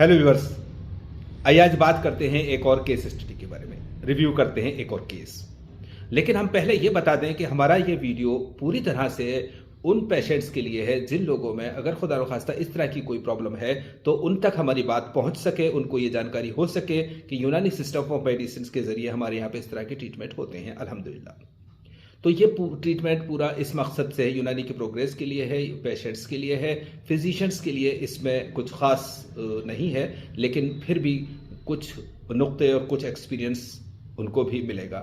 Hello viewers, आइए आज बात करते हैं एक और केस स्टडी के बारे में, रिव्यू करते हैं एक और केस। लेकिन हम पहले ये बता दें कि हमारा ये वीडियो पूरी तरह से उन पेशेंट्स के लिए है जिन लोगों में अगर खुदा न खास्ता इस तरह की कोई प्रॉब्लम है तो उन तक हमारी बात पहुंच सके, उनको ये जानकारी हो सके कि यूनानी सिस्टम ऑफ मेडिसिन के जरिए हमारे यहाँ पे इस तरह के ट्रीटमेंट होते हैं अल्हम्दुलिल्लाह। तो ये ट्रीटमेंट पूरा इस मकसद से यूनानी की प्रोग्रेस के लिए है, पेशेंट्स के लिए है, फिजिशियंस के लिए इसमें कुछ ख़ास नहीं है, लेकिन फिर भी कुछ नुक्ते और कुछ एक्सपीरियंस उनको भी मिलेगा।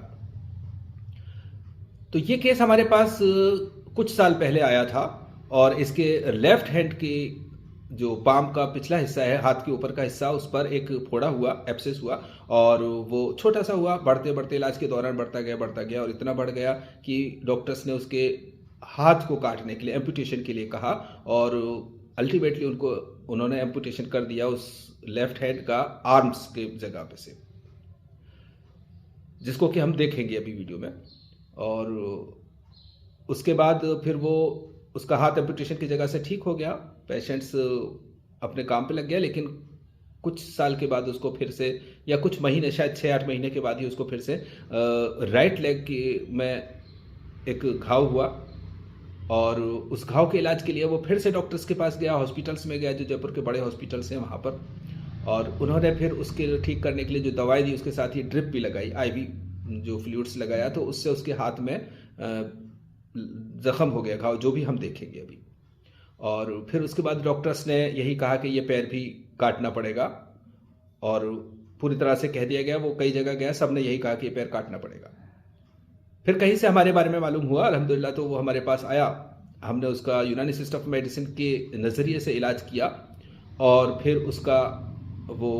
तो ये केस हमारे पास कुछ साल पहले आया था और इसके लेफ्ट हैंड की जो पाम का पिछला हिस्सा है, हाथ के ऊपर का हिस्सा, उस पर एक फोड़ा हुआ, एब्सेस हुआ और वो छोटा सा हुआ। बढ़ते बढ़ते इलाज के दौरान बढ़ता गया और इतना बढ़ गया कि डॉक्टर्स ने उसके हाथ को काटने के लिए, एम्पुटेशन के लिए कहा और अल्टीमेटली उन्होंने एम्पुटेशन कर दिया उस लेफ्ट हैंड का आर्म्स के जगह पे से, जिसको कि हम देखेंगे अभी वीडियो में। और उसके बाद फिर वो उसका हाथ एम्पुटेशन की जगह से ठीक हो गया, पेशेंट्स अपने काम पे लग गया। लेकिन कुछ साल के बाद उसको फिर से, या कुछ महीने, शायद 6-8 महीने के बाद ही उसको फिर से राइट लेग में एक घाव हुआ और उस घाव के इलाज के लिए वो फिर से डॉक्टर्स के पास गया, हॉस्पिटल्स में गया, जो जयपुर के बड़े हॉस्पिटल्स हैं वहाँ पर। और उन्होंने फिर उसके ठीक करने के लिए जो दवाई दी, उसके साथ ही ड्रिप भी लगाई, IV जो फ्लूइड्स लगाया, तो उससे उसके हाथ में जख्म हो गया, घाव, जो भी हम देखेंगे अभी। और फिर उसके बाद डॉक्टर्स ने यही कहा कि ये पैर भी काटना पड़ेगा और पूरी तरह से कह दिया गया, वो कई जगह गया, सब ने यही कहा कि ये पैर काटना पड़ेगा। फिर कहीं से हमारे बारे में मालूम हुआ अल्हम्दुलिल्लाह, तो वो हमारे पास आया, हमने उसका यूनानी सिस्टम ऑफ मेडिसिन के नज़रिए से इलाज किया और फिर उसका वो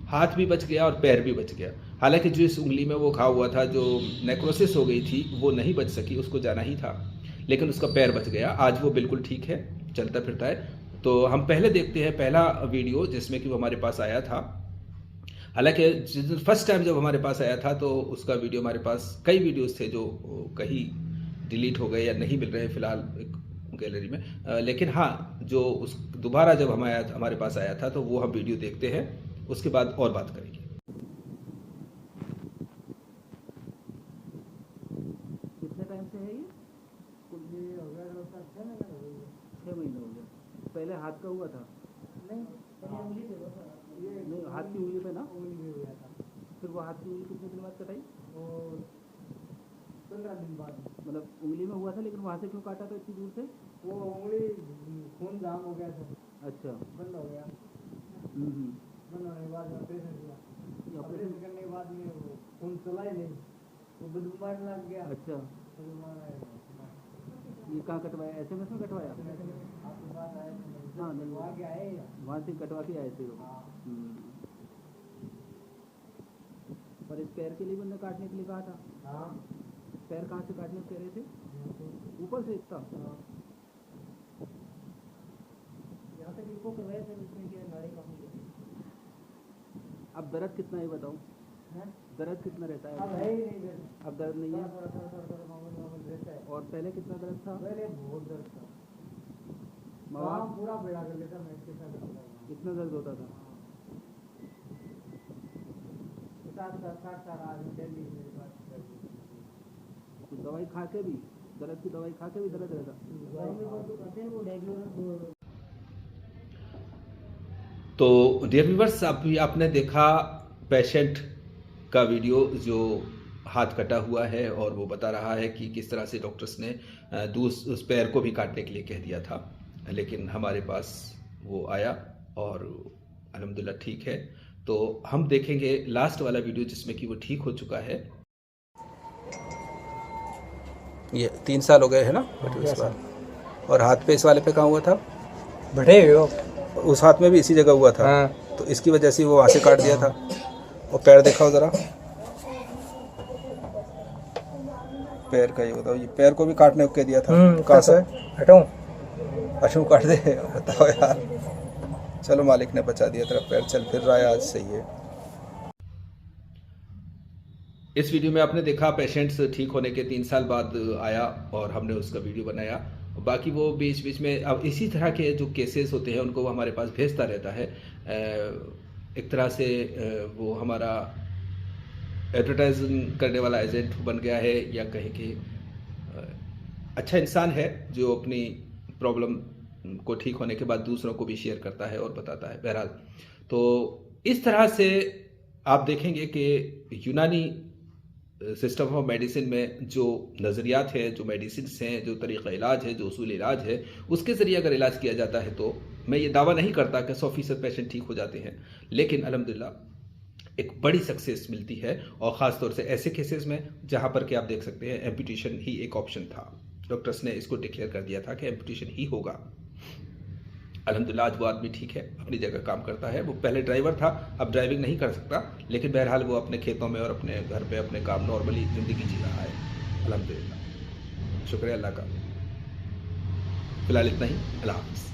हाथ भी बच गया और पैर भी बच गया। हालांकि जिस उंगली में वो घाव हुआ था, जो नेक्रोसिस हो गई थी, वो नहीं बच सकी, उसको जाना ही था, लेकिन उसका पैर बच गया। आज वो बिल्कुल ठीक है, चलता फिरता है। तो हम पहले देखते हैं पहला वीडियो जिसमें कि वो हमारे पास आया था। हालांकि फर्स्ट टाइम जब हमारे पास आया था तो उसका वीडियो, हमारे पास कई वीडियोस थे जो कहीं डिलीट हो गए या नहीं मिल रहे फिलहाल गैलरी में। लेकिन हाँ, जो उस दोबारा जब हमारे पास आया था तो वो हम वीडियो देखते हैं, उसके बाद और बात करेंगे। कितने टाइम से है ये? ये हो गया 6 महीने हो गए। 6 महीने हो गए। पहले हाथ का हुआ था? नहीं, पहले उंगली पे हुआ था। ये नहीं, हाथ की उंगली पे ना? उंगली पे हुआ था। फिर वो हाथ की उंगली कितने दिन बाद कटाई? और 15 दिन बाद। मतलब उंगली में हुआ था, लेकिन वहाँ से क्यों काटा था इतनी दूर से? वो उंगली खून जाम हो गया था, अच्छा। बंद हो गया। बंद होने के बाद में ऑपरेशन किया। ऑपरेशन करने के बाद में वो खून चला ही नहीं, वो बदबू मारने लग गया। अच्छा, बदबू मारना ये कहाँ कटवाया? SMS में कटवाया? आपके पास आए थे? हाँ, वहाँ के आए या? वहाँ से कटवा के आए थे वो। हाँ। पर इस पैर के लिए मैंने काटने के लिए कहा था। हाँ, पैर कहाँ से काटने कह रहे थे? ऊपर से इतना? यहाँ तक इसको कर रहे थे, उसमें क्या नाड़ी काफी है। अब दर्द कितना है बताओ? दर्द कितना रहता है? अब है ही नहीं दर्द। अब दर्द नहीं है? थोड़ा नॉर्मल रहता है। और पहले कितना दर्द था? पहले बहुत दर्द था, मवाद पूरा बेड़ा कर देता मैं इसके साथ। कितना दर्द होता था? 50-60 साल आदमी डेली मेरे पास तो दवाई खा के भी, दर्द की दवाई खा के भी दर्द रहता? तो डियर व्यूअर्स, अभी आपने देखा पेशेंट का वीडियो जो हाथ कटा हुआ है और वो बता रहा है कि किस तरह से डॉक्टर्स ने उस पैर को भी काटने के लिए कह दिया था, लेकिन हमारे पास वो आया और अल्हम्दुलिल्लाह ठीक है। तो हम देखेंगे लास्ट वाला वीडियो जिसमें कि वो ठीक हो चुका है। ये 3 साल हो गए हैं ना इस बार। और हाथ पे इस वाले पे कहाँ हुआ था? बढ़े हो उस हाथ में भी इसी जगह हुआ था। हाँ। तो इसकी वजह से वो वहाँ से काट दिया था। और पैर दिखाओ ज़रा, पैर का ये बताओ, ये पैर को भी काटने को कह दिया था। कहाँ से हटाऊं? अशू काट दे, बताओ यार। चलो, मालिक ने बचा दिया, तेरा पैर चल फिर रहा है, आज सही है। इस वीडियो में आपने देखा पेशेंट्स ठीक होने के 3 साल बाद आया और हमने उसका वीडियो बनाया बाकी वो बीच बीच में अब इसी तरह के जो केसेस होते हैं उनको वो हमारे पास भेजता रहता है। एक तरह से वो हमारा एडवर्टाइजिंग करने वाला एजेंट बन गया है, या कहें कि अच्छा इंसान है जो अपनी प्रॉब्लम को ठीक होने के बाद दूसरों को भी शेयर करता है और बताता है। बहरहाल तो इस तरह से आप देखेंगे कि यूनानी सिस्टम ऑफ मेडिसिन में जो नज़रियात हैं, जो मेडिसिन हैं, जो तरीक़ा इलाज है, जो उसूल इलाज है, उसके ज़रिए अगर इलाज किया जाता है तो मैं ये दावा नहीं करता कि 100% पेशेंट ठीक हो जाते हैं, लेकिन अल्हम्दुलिल्लाह एक बड़ी सक्सेस मिलती है। और ख़ास तौर से ऐसे केसेस में जहाँ पर कि आप देख सकते हैं एम्पुटेशन ही एक ऑप्शन था, डॉक्टर्स ने इसको डिक्लेयर कर दिया था कि एम्पुटेशन ही होगा। अल्हम्दुलिल्लाह आज वो आदमी ठीक है, अपनी जगह काम करता है। वो पहले ड्राइवर था, अब ड्राइविंग नहीं कर सकता, लेकिन बहरहाल वो अपने खेतों में और अपने घर पे अपने काम नॉर्मली ज़िंदगी जी रहा है। अल्हम्दुलिल्लाह, शुक्र है अल्लाह का। फिलहाल इतना ही। अल्लाह हाफ़िज़।